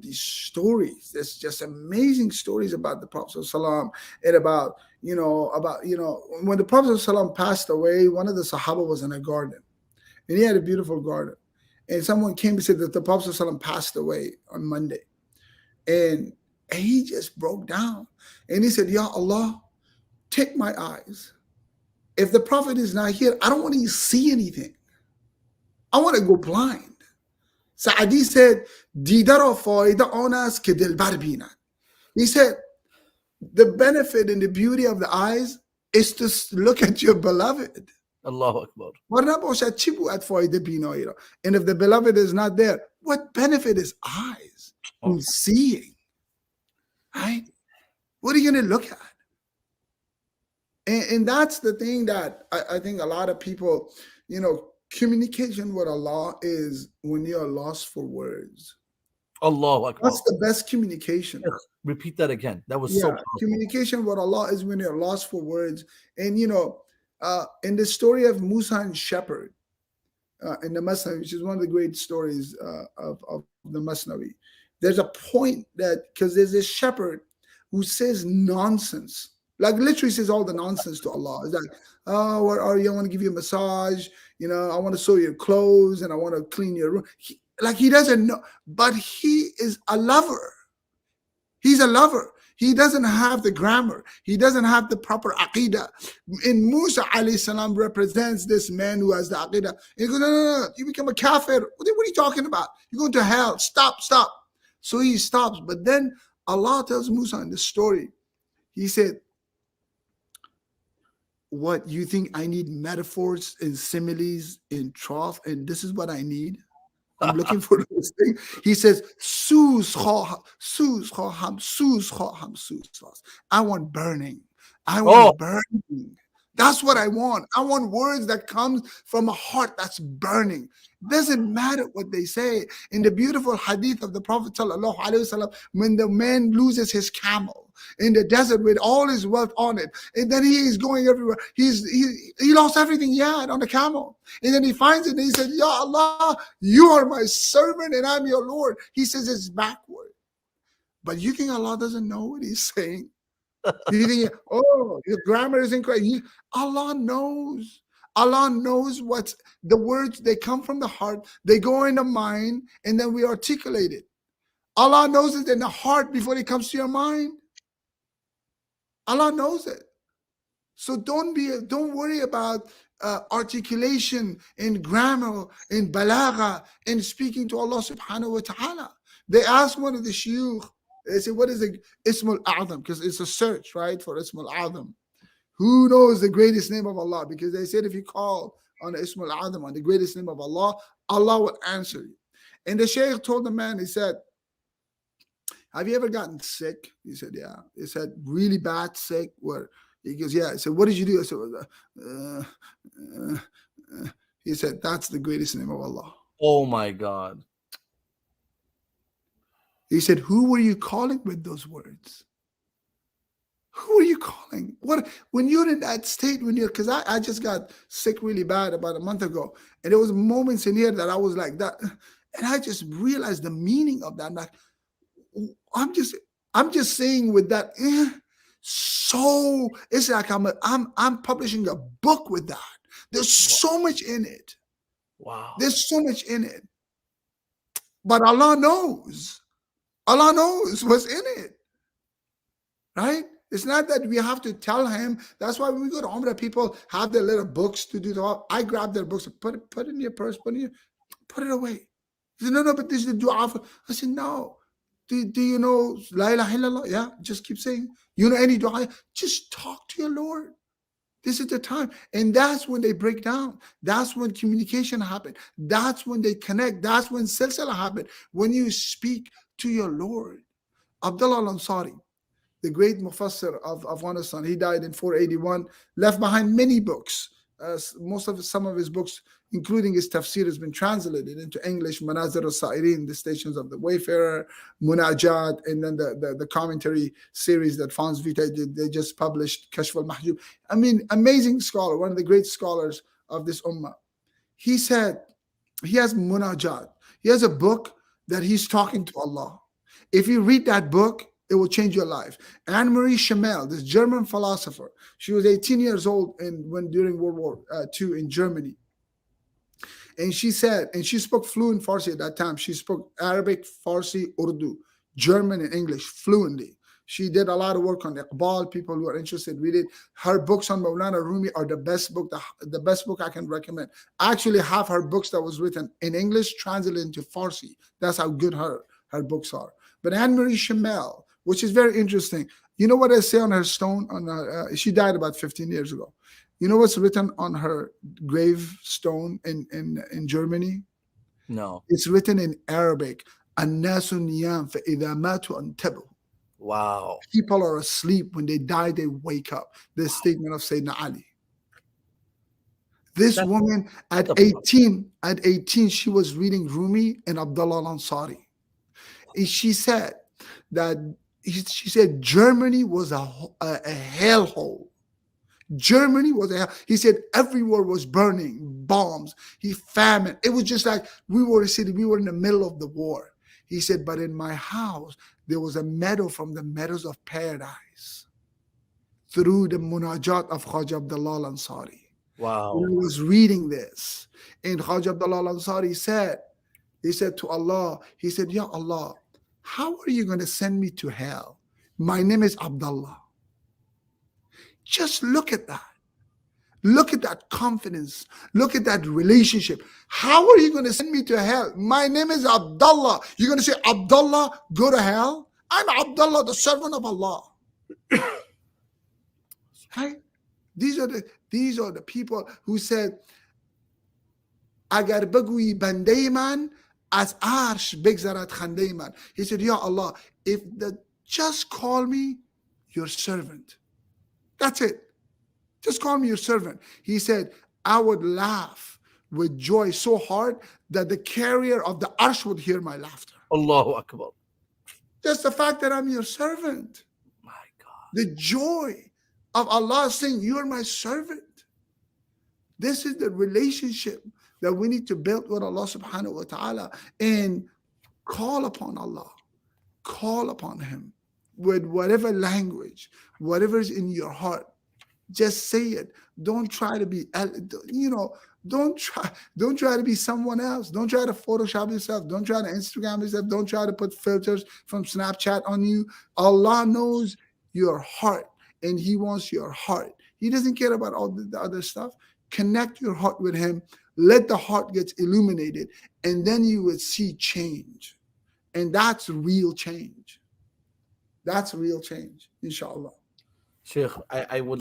these stories. There's just amazing stories about the Prophet ﷺ, and about when the Prophet ﷺ passed away, one of the Sahaba was in a garden, and he had a beautiful garden, and someone came and said that the Prophet ﷺ passed away on Monday, and he just broke down, and he said, "Ya Allah, take my eyes. If the Prophet is not here, I don't want to see anything. I want to go blind." Saadi said, "Didar o fayda onas ke dilbar binad." He said, the benefit and the beauty of the eyes is to look at your beloved. Allahu Akbar. And if the beloved is not there, what benefit is eyes in seeing? Right? What are you going to look at? And that's the thing that I think a lot of people, communication with Allah is when you're lost for words. Allahu Akbar. That's the best communication. Repeat that again. That was so powerful. Communication with Allah is when you're lost for words. And in the story of Musa and Shepherd in the Masnavi, which is one of the great stories of the Masnavi, there's a point that, because there's this shepherd who says nonsense, like literally says all the nonsense to Allah. It's like, "Oh, where are you? I want to give you a massage. I want to sew your clothes, and I want to clean your room." He doesn't know, but he is a lover. He's a lover. He doesn't have the grammar. He doesn't have the proper aqidah. And Musa alayhi salam represents this man who has the aqidah. And he goes, no, you become a kafir. What are you talking about? You're going to hell. Stop. So he stops. But then Allah tells Musa in the story, he said, "What, you think I need metaphors and similes in trough? And this is what I need? I'm looking for this thing." He says, I want burning. I want burning. That's what I want. I want words that come from a heart that's burning. Doesn't matter what they say. In the beautiful hadith of the Prophet ﷺ, when the man loses his camel in the desert with all his wealth on it, and then he is going everywhere. He lost everything he had on the camel. And then he finds it and he said, "Ya Allah, you are my servant and I'm your Lord." He says it's backward. But you think Allah doesn't know what he's saying? You think, "Oh, your grammar is incorrect." Allah knows. Allah knows what's the words. They come from the heart. They go in the mind, and then we articulate it. Allah knows it in the heart before it comes to your mind. Allah knows it. So don't worry about articulation in grammar, in balagha, in speaking to Allah subhanahu wa ta'ala. They asked one of the shuyukh, they said, "What is the Ismul A'zam?" Because it's a search, right, for Ismul A'zam. Who knows the greatest name of Allah? Because they said if you call on the Ismul A'zam, on the greatest name of Allah, Allah will answer you. And the shaykh told the man, he said, "Have you ever gotten sick?" He said, "Yeah." He said, "Really bad sick?" Where? He goes, "Yeah." He said, "What did you do?" I said, he said, "That's the greatest name of Allah." Oh my God. He said, "Who were you calling with those words? Who are you calling? What when you're in that state, because I just got sick really bad about a month ago, and there was moments in here that I was like that, and I just realized the meaning of that. I'm like, I'm just saying with that. So it's like I'm publishing a book with that. There's so much in it. Wow. There's so much in it. But Allah knows. Allah knows what's in it. Right? It's not that we have to tell him. That's why when we go to Umrah, people have their little books to do the. I grab their books, put it in your purse, put it away. He said, no, but this is the dua. I said, no. Do you know La ilaha illallah? Yeah, just keep saying. You know any dua? Just talk to your Lord. This is the time. And that's when they break down. That's when communication happens. That's when they connect. That's when silsila happens. When you speak to your Lord. Abdullah al-Ansari, the great mufassir of Afghanistan, he died in 481, left behind many books. Some of his books, including his tafsir, has been translated into English. Manazir al-Sa'irin, the Stations of the Wayfarer, Munajat, and then the commentary series that Fons Vitae did. They just published Kashf al-Mahjub. I mean, amazing scholar, one of the great scholars of this ummah. He said he has Munajat. He has a book that he's talking to Allah. If you read that book, it will change your life. Anne Marie Schimmel, this German philosopher, she was 18 years old when during World War II in Germany. And she said, and she spoke fluent Farsi at that time. She spoke Arabic, Farsi, Urdu, German, and English fluently. She did a lot of work on Iqbal. People who are interested, read it. Her books on Maulana Rumi are the best book, the best book I can recommend. I actually have her books that was written in English translated into Farsi. That's how good her books are. But Anne Marie Schimmel, which is very interesting. You know what I say on her stone? She died about 15 years ago. You know what's written on her gravestone in Germany? No. It's written in Arabic. الناس نيام فإذا ماتوا انتبهوا. Wow. People are asleep. When they die, they wake up. This statement of Sayyidina Ali. This woman at 18, she was reading Rumi and Abdullah al-Ansari. She said Germany was a hellhole. Germany was he said everywhere was burning, bombs, famine. It was just like we were in the middle of the war. He said, but in my house, there was a meadow from the meadows of paradise through the munajat of Khaja Abdullah al-Ansari. Wow. When I was reading this, and Khaja Abdullah al-Ansari he said to Allah, he said, Ya Allah, how are you going to send me to hell? My name is Abdullah. Just look at that. Look at that confidence. Look at that relationship. How are you going to send me to hell? My name is Abdullah. You're going to say, Abdullah, go to hell? I'm Abdullah, the servant of Allah. Right? These are the people who said, Agar bagui bandey man, as arsh begzarat khandey man. He said, Ya Allah, just call me your servant. That's it. Just call me your servant. He said, I would laugh with joy so hard that the carrier of the arsh would hear my laughter. Allahu Akbar. Just the fact that I'm your servant. My God. The joy of Allah saying, you're my servant. This is the relationship that we need to build with Allah subhanahu wa ta'ala, and call upon Allah. Call upon Him with whatever language, whatever's in your heart. Just say it. Don't try to be, don't try to be someone else. Don't try to Photoshop yourself. Don't try to Instagram yourself. Don't try to put filters from Snapchat on you. Allah knows your heart, and He wants your heart. He doesn't care about all the other stuff. Connect your heart with Him. Let the heart get illuminated, and then you will see change. And that's real change. That's real change, inshallah. Sheikh, I would